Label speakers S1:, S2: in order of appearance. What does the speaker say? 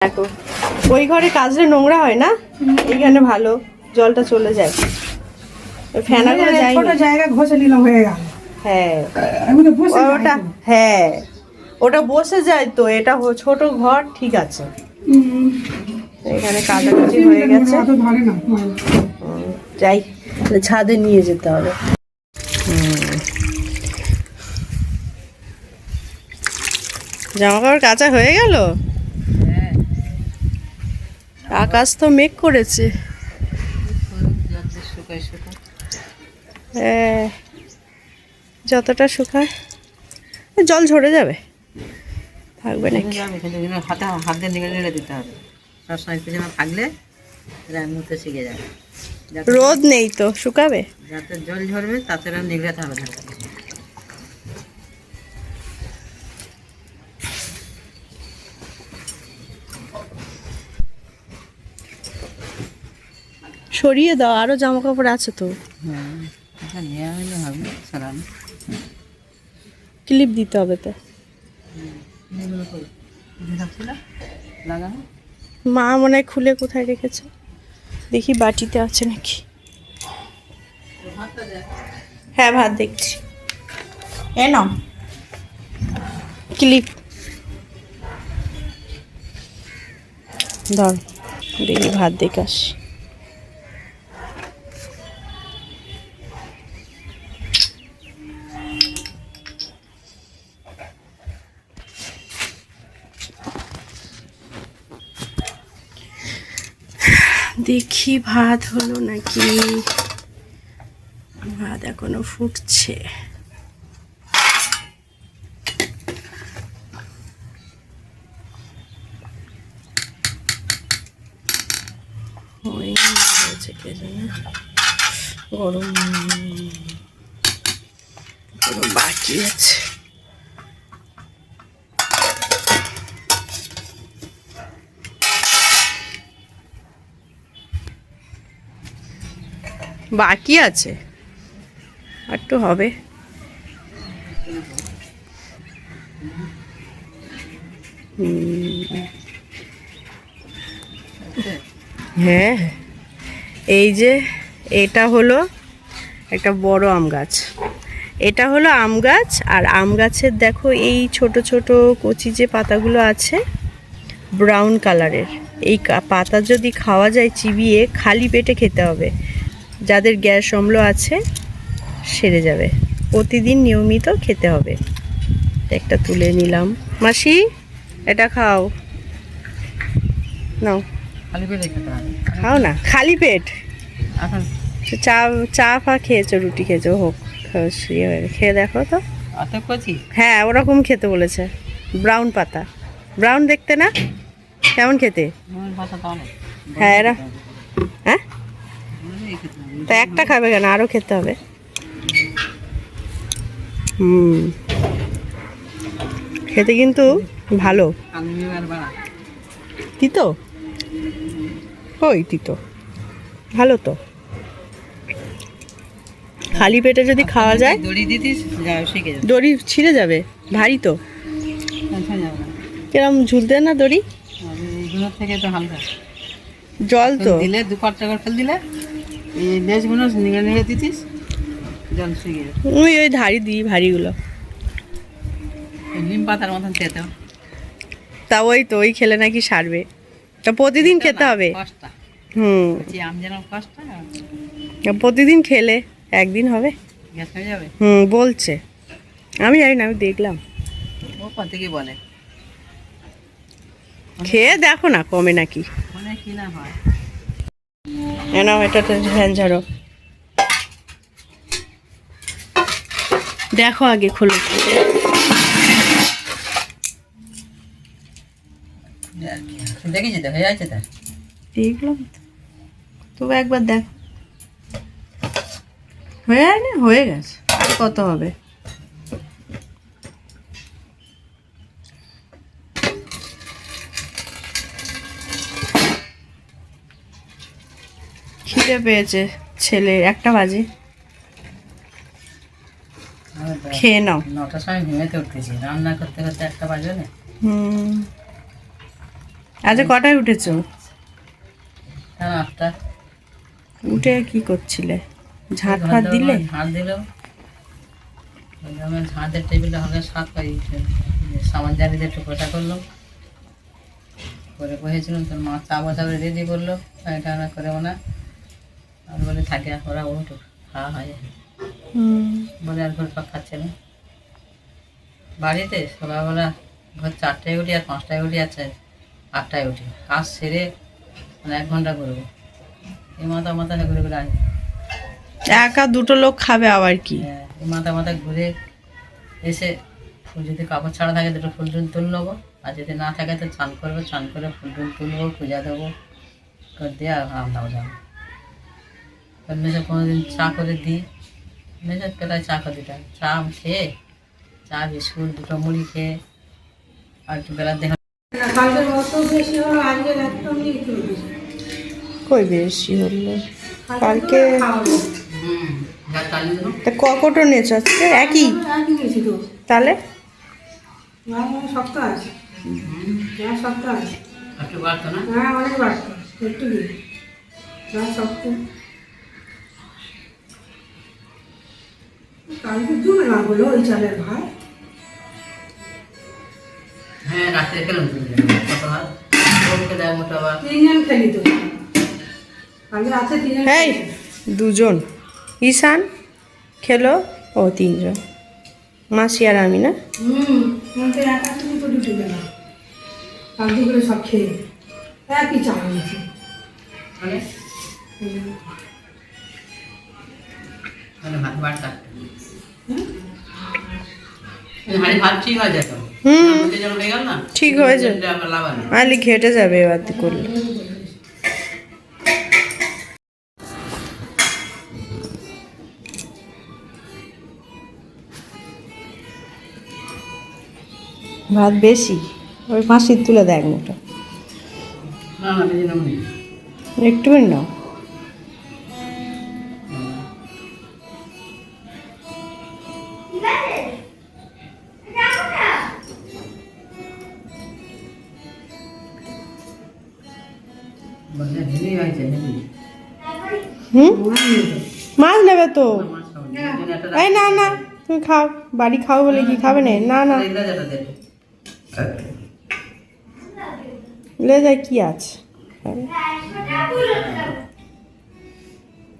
S1: দেখো ওই ঘরে কাজলে নোংরা হয় না, এইখানে ভালো জলটা চলে যায়। ফেনাগুলো যায়
S2: ছোট জায়গা ঘষে নিলাম হয়ে গেল।
S1: হ্যাঁ ওটা,
S2: ওটা
S1: হ্যাঁ ওটা বসে যায় তো, এটা ছোট ঘর ঠিক আছে। এখানে কাটাকুটি হয়ে গেছে, যাই ছাদে নিয়ে যেতে হবে। জামা কাপড় কাচা হয়ে গেল। আকাশ তো মেঘ করেছে, হ্যাঁ যতটা শুকায় জল ঝরে যাবে, থাকবে নাকি?
S3: হাত দিয়ে নেড়ে দিতে হবে সবসময়, পিছনে থাকলে মুহূর্তে শিখে যাবে।
S1: রোদ নেই তো শুকাবে,
S3: যাতে জল ঝরবে তাতে নিগড়াতে হবে।
S1: সরিয়ে দাও, আরো জামা কাপড় আছে তো। ক্লিপ দিতে হবে তো, মা মনে হয় খুলে কোথায় রেখেছে, দেখি বাটিতে আছে নাকি। হ্যাঁ ভাত দেখছি, এ নাও ক্লিপ ধর, দেখি ভাত দেখে আসি। দেখি ভাত হলো নাকি, ভাত এখনো ফুটছে। গরম বাকি আছে। বাকি আছে, একটু হবে। হ্যাঁ এই যে এটা হলো একটা বড় আম গাছ, এটা হলো আম গাছ। আর আম গাছের দেখো এই ছোট ছোট কচি যে পাতাগুলো আছে ব্রাউন কালারের, এই পাতা যদি খাওয়া যায় চিবিয়ে, খালি পেটে খেতে হবে, যাদের গ্যাস অম্ল আছে সেরে যাবে। প্রতিদিন নিয়মিত খেতে হবে। একটা তুলে নিলাম, মাসি এটা খাও, নাও
S3: খালি পেটে খেতে হবে,
S1: খাও না খালি পেট। চা চা ফা খেয়েছো, রুটি খেয়েছো, হোক খেয়ে দেখো তো। হ্যাঁ ওরকম খেতে বলেছে, ব্রাউন পাতা, ব্রাউন দেখতে না কেমন খেতে। হ্যাঁ এরা, হ্যাঁ তা একটা খাবে কেন, আরও খেতে হবে। খেতে কিন্তু ভালো। তিতো, ওই তিতো ভালো তো, খালি পেটে যদি খাওয়া যায়। দড়ি ছিঁড়ে যাবে, ভারী তো, কিরম ঝুলতে না দড়ি,
S3: থেকে তো হালকা
S1: জল তো
S3: দিলে 2 করে ফেল দিলে এই লেজগুলো নিগড়ে নিগড়ে দিতিস, জল শুকিয়ে যাবে।
S1: ওই ধারি দিই ভারীগুলো,
S3: নিম পাতার মতন খেতে।
S1: তা ওই তো ওই খেলে নাকি সারবে, তা প্রতিদিন খেতে হবে।
S3: আম যেন কষ্ট,
S1: প্রতিদিন খেলে একদিন হবে,
S3: গ্যাস হয়ে যাবে।
S1: বলছে, আমি জানি না, আমি দেখলাম।
S3: ও কত কি বলে,
S1: খেয়ে দেখো না কমে নাকি,
S3: মানে কি না হয়।
S1: নাও এটা ফ্যান ঝাড়ো, দেখো আগে খোলো।
S3: দেখেছি তো হয়ে যাচ্ছে, তার
S1: দেখলাম তো, একবার দেখ, হয়ে যায় না, হয়ে গেছে, আর কত হবে। খিদে পেয়েছে ছেলে, 1টা বাজে, খেয়ে নাও।
S3: 9টার সময় ঘুমাতে উঠতেছি, রান্না করতে করতে 1টা বাজবে না।
S1: আচ্ছা কটায় উঠেছো?
S3: হ্যাঁ 8টা।
S1: উঠে কি করছিলে? ঝাঁট ফাট দিলে?
S3: ঝাঁট দিল, আমার ঝাঁটের টেবিলে হবে সাত পাই, সাবান জারি দিয়ে একটু পোষা করলো, করে বসেছিলাম। তোর মা চা বসাবে রেডি করলো, এটা না করে না, আমি বলি থাকে ওরা উঠো খাওয়া হয় বলে আর ঘর পাক খাচ্ছে না। বাড়িতে সকালবেলা ঘর 4টায় উঠি আর 5টায় উঠি, আছে 8টায় উঠি, কাজ সেরে মানে 1 ঘন্টা করবো, এই মাথা মাথা ঘুরে ঘুরে আসি।
S1: একা দুটো লোক খাবে আবার কি?
S3: এই মাথা মাথা ঘুরে এসে ফুল যদি কাপড় ছাড়া থাকে দুটো ফুল টুল তুল নেবো, আর যদি না থাকে তো চান করবো, চান করে ফুল টুল তুলবো, পূজা দেবো, করে দিয়ে আর রান্নাও যাবো। মেসে কোনোদিন চা করে দিই, মেসের পেলায় চা করে দিতাম, চা খেয়ে চা বিস্কুট দুটো মুড়ি খেয়ে আর একটু বেলার দেখা।
S2: কালকে অত বেশি হলো, আজকে একদম একটু বেশি।
S1: কই বেশি হলো কালকে?
S2: খাওয়াবো।
S3: যা চালিয়ে দেবো।
S1: তা কটো নিয়েছো আজকে? একই
S2: একই নিয়েছি তো।
S1: তাহলে
S2: শক্ত আছে, হ্যাঁ শক্ত আছে,
S3: একটু বাড়তো না?
S2: হ্যাঁ অনেক বাড়তো, একটু দিই, হ্যাঁ শক্ত। কালকে জমে না বলো ওই চালের ভাত।
S3: হ্যাঁ রাত্রে খেলাম তুমি কত ভাত ওকে দেয় মোটা ভাত।
S2: 3 জন খেলি তো কালকে রাতে 3 জন
S1: এই দুজন, ঈশান খেলো, ও 3 জন, মাসি আর আমি না?
S2: আমাকে একা তুমি তো দুটো গেলাম, কালকে করে সব খেয়ে একই চাল নিয়েছি।
S3: মানে মানে ভাত বাড়তা হাড়ি ভাত ঠিক হয়ে যেত। যেন হয়ে গেল না,
S1: ঠিক হয়ে যাবে,
S3: আমার লাভ নেই।
S1: আলি ঘেটে যাবে এবার করলে। ভাত বেশি, ওই মাসির তুলে দেখ মোটা,
S3: না না বেশি নাম নেই।
S1: একটুখানি নাও।
S3: বললে হেভি হয়েছে হেভি।
S1: মাছ নেবে তো?
S3: মাছ খাবো না।
S1: এই না না, তুমি খাও, বাড়ি খাও বলে কি খাবে না? না না, লে যায় কি আছে?